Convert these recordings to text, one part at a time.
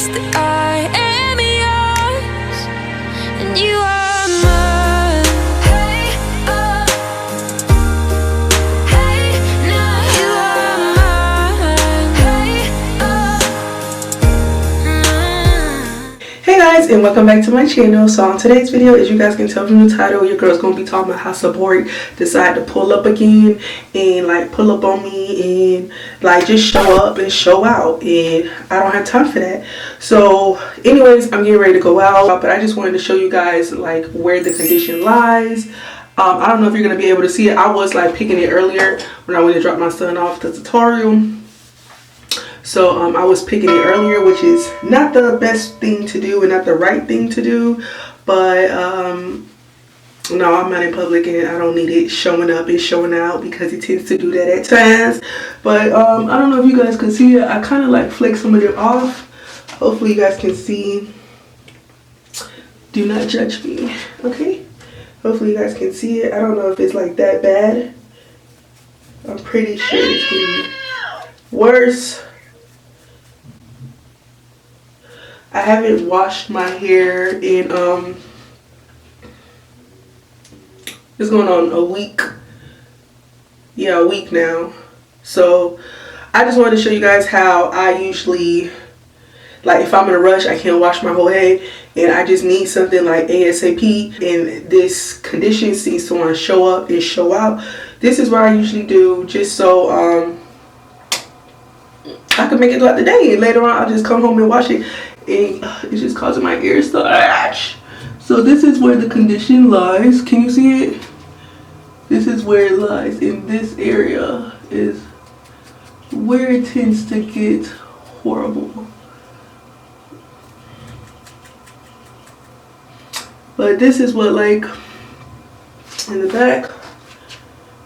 promise that I am yours and you are mine. Hey, hey, now you are mine. Hey guys, and welcome back to my channel. So on today's video, as you guys can tell from the title, your girl's gonna be talking about how seborrheic decided to pull up again and like pull up on me and like just show up and show out, and I don't have time for that. So anyways, I'm getting ready to go out, but I just wanted to show you guys like where the condition lies. I don't know if you're gonna be able to see it. I was like picking it earlier when I went to drop my son off the tutorial. So I was picking it earlier, which is not the best thing to do and not the right thing to do, but no, I'm not in public and I don't need it showing up and showing out because it tends to do that at times. But I don't know if you guys can see it. I kind of like flick some of it off. Hopefully you guys can see. Do not judge me, okay? Hopefully you guys can see it. I don't know if it's like that bad. I'm pretty sure it's getting worse. I haven't washed my hair in it's going on a week. Yeah, a week now. So I just wanted to show you guys how I usually, like if I'm in a rush, I can't wash my whole head and I just need something like ASAP, and this condition seems to want to show up and show out. This is what I usually do just so I can make it throughout the day, and later on I'll just come home and wash it. And it's just causing my ears to itch. So this is where the condition lies. Can you see it? This is where it lies. In this area is where it tends to get horrible. But this is what, like, in the back,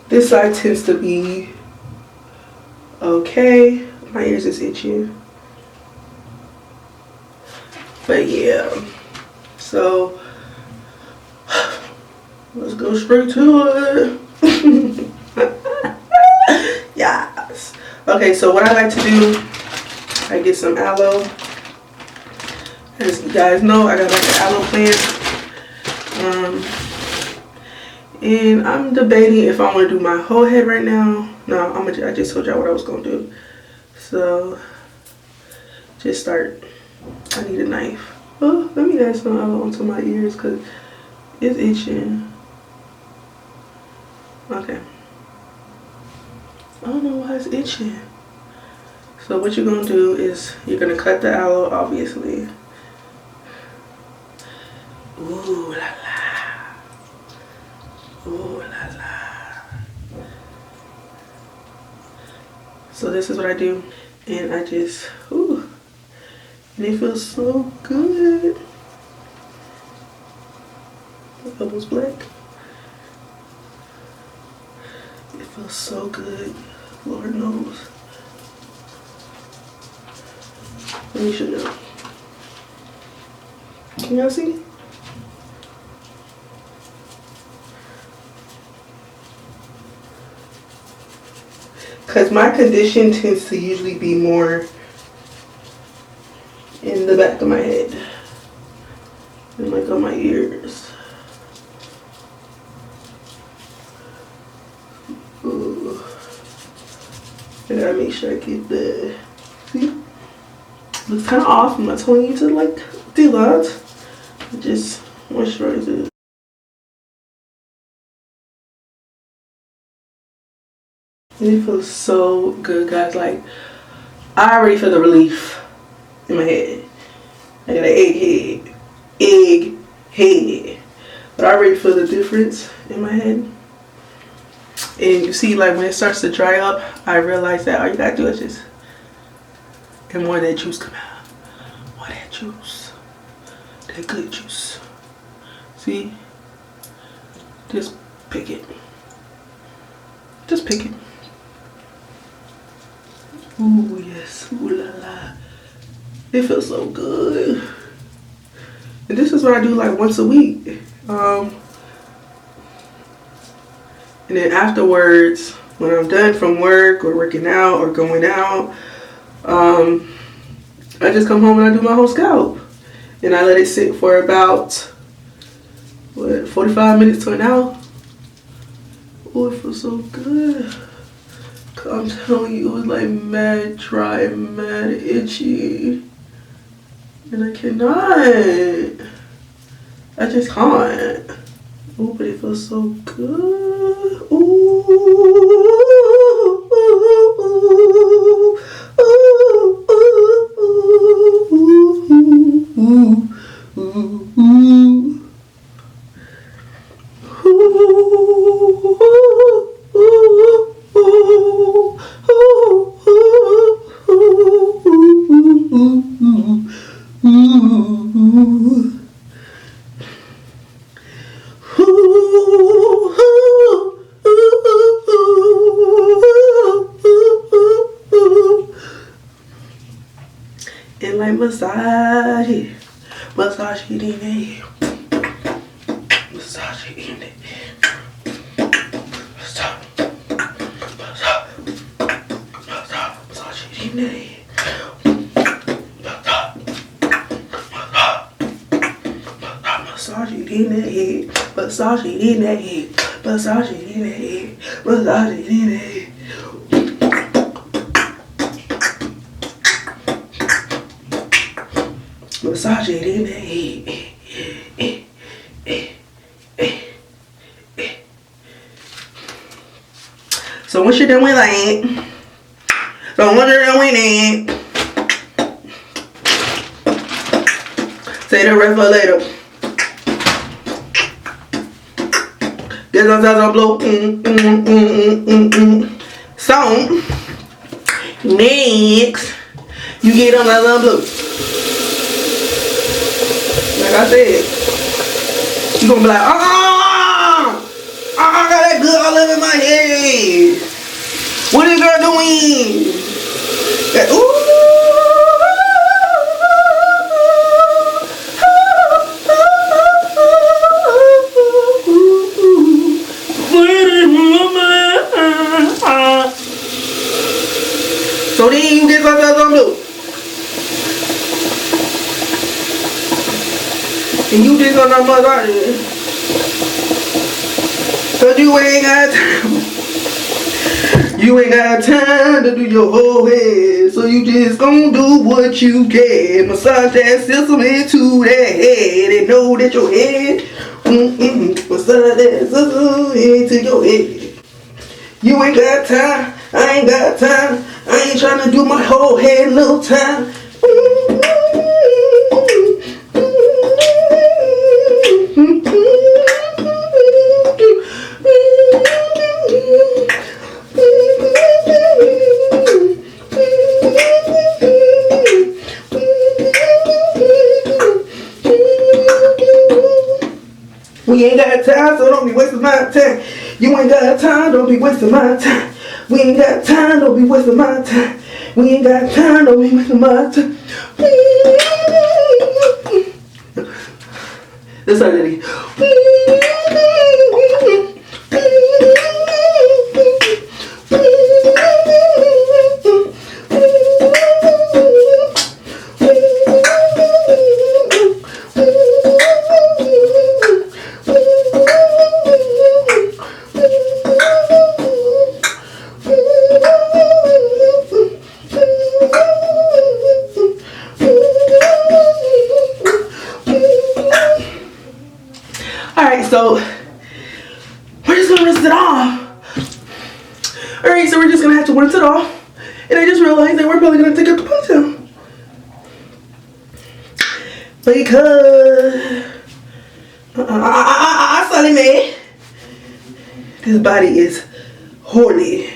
this side tends to be okay. My ears is itching. But yeah, so let's go straight to it. Yes. Okay, so what I like to do, I get some aloe. As you guys know, I got like an aloe plant. And I'm debating if I want to do my whole head right now. No, I just told y'all what I was gonna do. So just start. I need a knife. Oh, let me add some aloe onto my ears because it's itching. Okay. I don't know why it's itching. So what you're going to do is you're going to cut the aloe, obviously. Ooh la la. Ooh la la. So this is what I do. And I just, ooh. And it feels so good. The elbow's black. It feels so good. Lord knows. Let me show you. Can y'all see? Because my condition tends to usually be more in the back of my head and like on my ears. Ooh. I gotta make sure I get the, see? Looks kind of off. I'm not telling you to like do that. Just moisturize it. And it feels so good, guys. Like, I already feel the relief in my head. I got an egg head, but I already feel the difference in my head. And you see, like when it starts to dry up, I realize that all you gotta do is just, and more of that juice come out. More of that juice, that good juice. See, just pick it. Just pick it. Ooh yes, ooh la la. It feels so good. And this is what I do like once a week. And then afterwards, when I'm done from work or working out or going out, I just come home and I do my whole scalp. And I let it sit for about, what, 45 minutes to an hour. Oh, it feels so good. I'm telling you, it was like mad dry and mad itchy. And I cannot. I just can't. Oh, but it feels so good. Ooh. And like massage it in there. Massage it in there. Massage it in there. Massage it in the head. Massage it in the head. Massage it in the head. Massage it in the head. Massage it in the head. So once you're done with that, say the rest for later. Get some sauce on blue. So next, you get on that blue. Like I said, you gonna be like, I got that good all over my head. What is girl doing? That, ooh. So then you get some blue. And you just gonna massage it. Cause you ain't got time. You ain't got time to do your whole head. So you just gonna do what you can. Massage that system into that head. And know that your head, massage that system into your head. You ain't got time. I ain't got time. I ain't trying to do my whole head in no time. We ain't got time, so don't be wasting my time. You ain't got time, don't be wasting my time. We ain't got time, don't be wasting my time. We ain't got time, don't be wasting my time. That's how that is. So we're just gonna rinse it off. Alright, so we're just gonna have to rinse it off. And I just realized that we're probably gonna take out the ponytail. Because I saw it, man. This body is holy.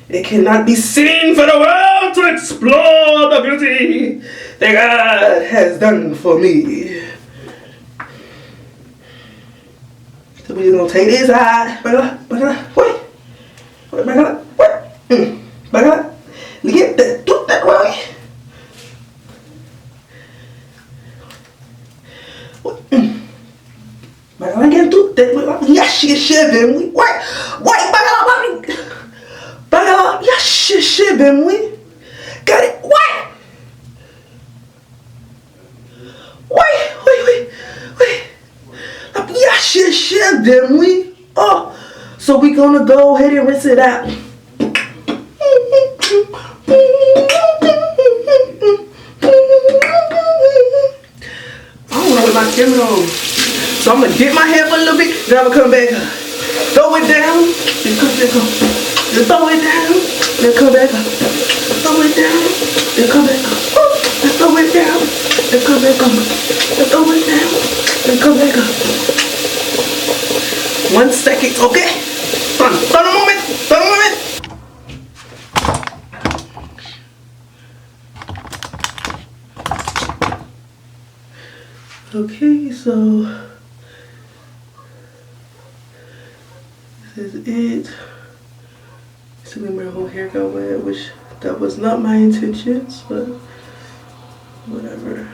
It cannot be seen for the world to explore the beauty that God has done for me. So we're just gonna take this side, back up, wait, back up, back up, get that, do that way. Back up again, do that way. Yes, shit, baby. Wait, back up, yes, shit, baby. Got it, wait. shift, didn't we? Oh, so we gonna go ahead and rinse it out. I don't know what my camera on. So I'm gonna dip my hair for a little bit, then I'm gonna come back up. Throw it down, then come back up. Then throw it down, then come back up. Throw it down, then come back up. Then throw it down, then come back up. Then throw it down, then come back up. 1 second, okay? Hold on a moment, hold on a moment. Okay, so this is it. So my whole hair got wet, which that was not my intentions, but whatever.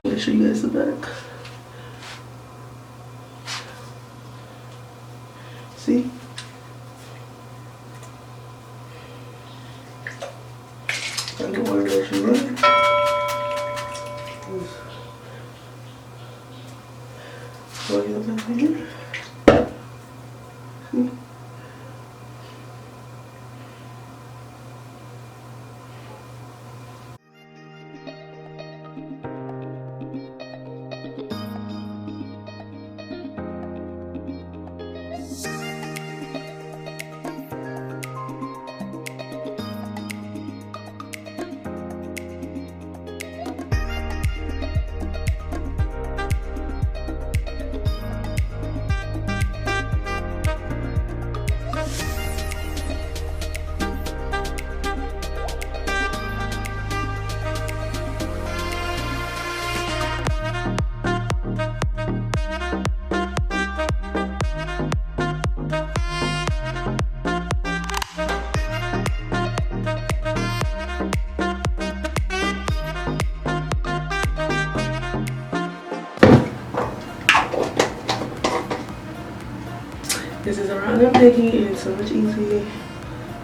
Let me show you guys the back. See? I don't worry about you, right? What you look like here? See? This is a round-up picking and so much easy.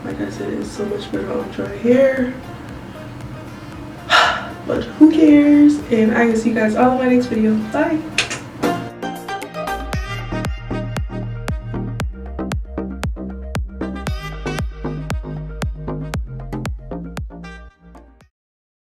Like I said, it's so much better on dry hair. But who cares? And I will see you guys all in my next video. Bye.